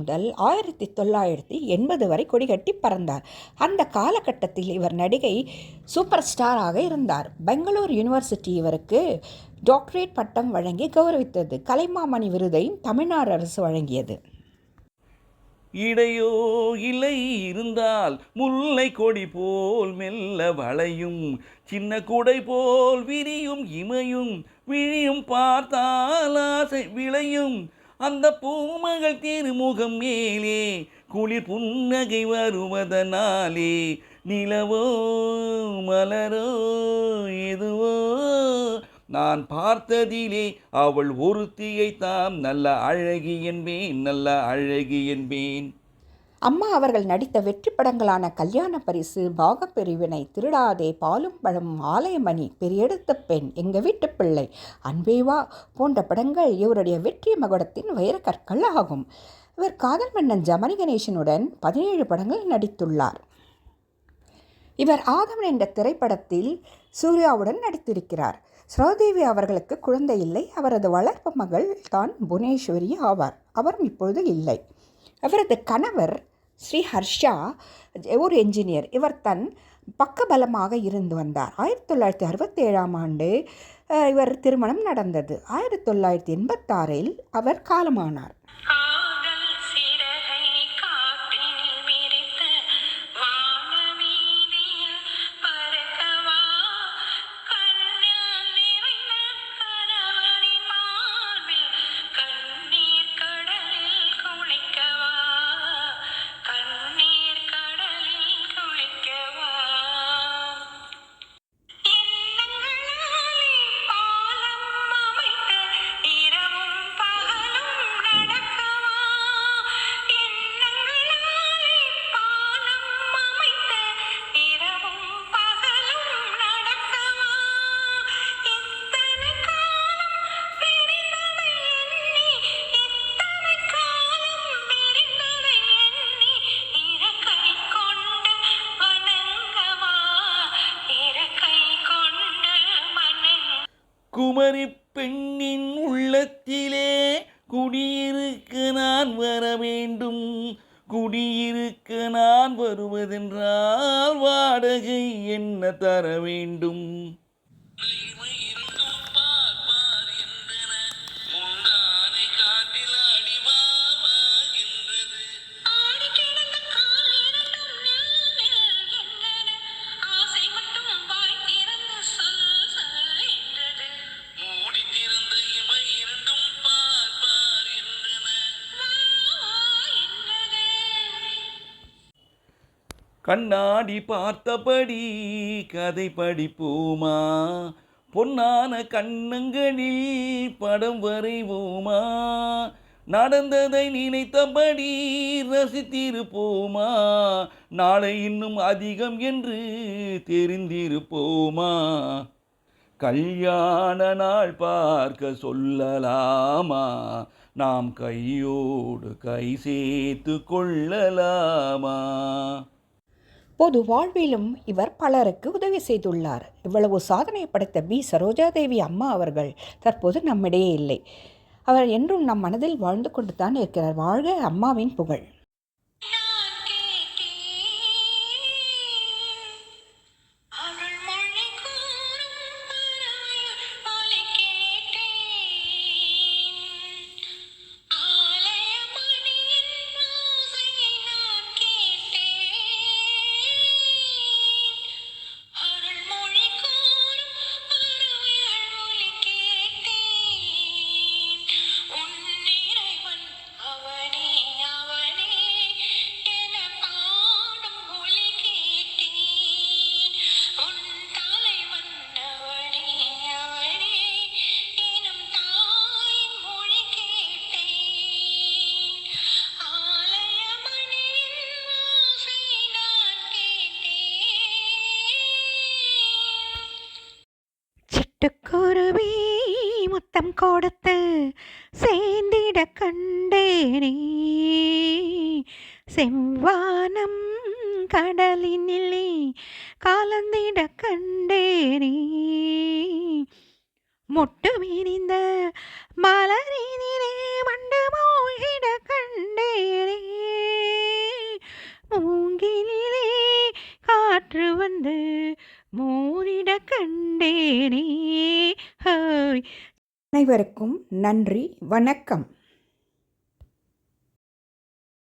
முதல் 1980 வரை கொடிகட்டி பறந்தார். அந்த காலகட்டத்தில் இவர் நடிகை சூப்பர் ஸ்டாராக இருந்தார். பெங்களூர் யூனிவர்சிட்டி இவருக்கு டாக்டரேட் பட்டம் வழங்கி கௌரவித்தது. கலைமாமணி விருதையும் தமிழ்நாடு அரசு வழங்கியது. இடையோ இலை இருந்தால் முல்லை கொடி போல் மெல்ல வளையும், சின்ன குடை போல் விரியும் இமையும், விழியும் பார்த்தால் ஆசை விளையும், அந்த பூமகள் திருமுகம் மேலே குளிர் புன்னகை வருவதனாலே, நிலவோ மலரோ எதுவோ நான் பார்த்ததிலே அவள் ஒருத்தியை தாம் நல்ல அழகி என்பேன், நல்ல அழகி என்பேன். அம்மா அவர்கள் நடித்த வெற்றி படங்களான கல்யாண பரிசு, பாகப்பிரிவினை, திருடாதே, பாலும் பழமும், ஆலயமணி, பெரியெடுத்த பெண், எங்க வீட்டு பிள்ளை, அன்பேவா போன்ற படங்கள் இவருடைய வெற்றி மகுடத்தின் வைரக்கற்கள் ஆகும். இவர் காதல் மன்னன் ஜெமினி கணேசனுடன் 17 படங்கள் நடித்துள்ளார். இவர் ஆதவன் என்ற திரைப்படத்தில் சூர்யாவுடன் நடித்திருக்கிறார். ஸ்ரீதேவி அவர்களுக்கு குழந்தை இல்லை. அவரது வளர்ப்பு மகள் தான் புவனேஸ்வரி ஆவார். அவரும் இப்பொழுது இல்லை. அவரது கணவர் ஸ்ரீ ஹர்ஷா ஒரு என்ஜினியர். இவர் தன் பக்கபலமாக இருந்து வந்தார். 1967ஆம் ஆண்டு இவர் திருமணம் நடந்தது. 1986இல் அவர் காலமானார். குமரி பெண்ணின் உள்ளத்திலே குடியிருக்க நான் வர வேண்டும். குடியிருக்க நான் வருவதென்றால் வாடகை என்ன தர வேண்டும்? கண்ணாடி பார்த்தபடி கதை படிப்போமா? பொன்னான கண்ணங்களில் படம் வரைவோமா? நடந்ததை நினைத்தபடி ரசித்திருப்போமா? நாளை இன்னும் அதிகம் என்று தெரிந்திருப்போமா? கல்யாண நாள் பார்க்க சொல்லலாமா? நாம் கையோடு கை சேர்த்து கொள்ளலாமா? பொது வாழ்விலும் இவர் பலருக்கு உதவி செய்துள்ளார். இவ்வளவு சாதனை படைத்த பி. சரோஜாதேவி அம்மா அவர்கள் தற்போது நம்மிடையே இல்லை. அவர் என்றும் நம் மனதில் வாழ்ந்து கொண்டு தான் இருக்கிறார். வாழ்க அம்மாவின் புகழ். சிட்டுக்குருவி முத்தம் கொடுத்து சேர்ந்திட கண்டேனே, செவ்வானம் கடலினிலே கலந்திட கண்டேனே, மொட்டு விரிந்த மலரினிலே வண்டு மூழ்கிட கண்டேனே, மூங்கிலே காற்று வந்து மோதிட கண்டேனே. அனைவருக்கும் நன்றி, வணக்கம்.